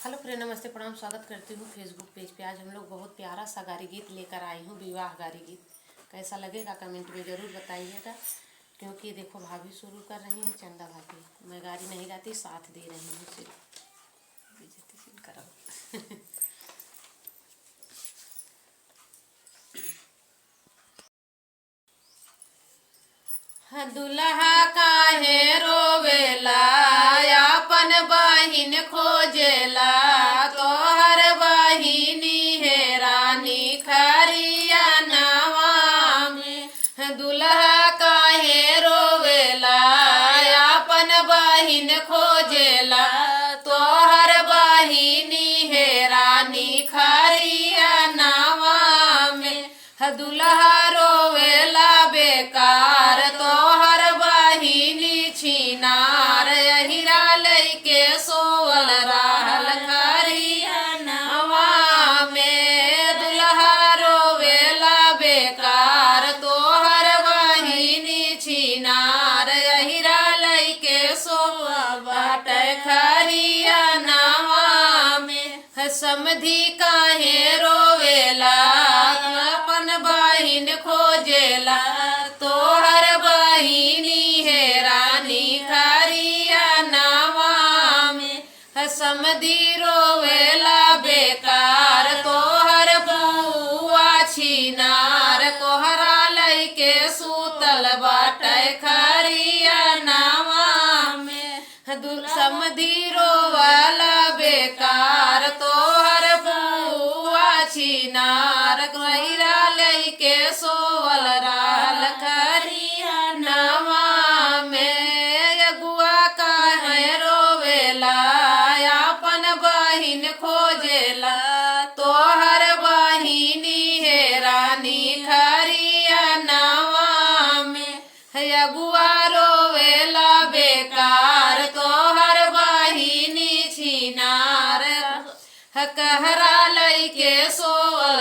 Hello friend, नमस्ते, प्रणाम, स्वागत करती हूँ फेसबुक पेज पे। आज हम लोग बहुत प्यारा सा गारी गीत लेकर आई हूँ, विवाह गारी गीत। कैसा लगेगा कमेंट में ज़रूर बताइएगा। क्योंकि देखो भाभी शुरू कर रही हैं, चंदा भाभी। मैं गारी नहीं गाती, साथ दे रही हूँ सिर्फ। बेइज्जती सीन करो। दुल्हा काहे रोवेला, अपन बहिन खोजेला। तोहर बहिनी है रानी खरिया नवा में। दुल्हा काहे रोवेला, अपन बहिन खोजेला। तोहर बहिनी है रानी खरिया नवा में। दुल्हा रोवेला बेकार, तोहर बहिनी छिनार। हीरा लइके सोवल रहल खरिया नवा में। दुल्हा रोवेला बेकार, तोहर बहिनी छिनार। हीरा लइके सोवल बाटे खरिया नवा में। समधी काहे रोवेला, अपन बहिन खोजेला। तोहर बहिनी है रानी खरिया नवा में। समधी रोवेला बेकार, तोहर बुआ छिनार। कोहरा लइके सुतल बाटे खरिया नवा में। समधी रोवेला बेकार, तोहर बुआ छिनार। हीरा लइके सोवल रहल खरिया नवा में। अगुआ काहे रोवेला, अपन बहिन खोजेला। तोहर बहिनी है रानी खरिया नवा में। अगुआ रोवेला बेकार, तोहर बहिनी छिनार। कहरा लइके सोवल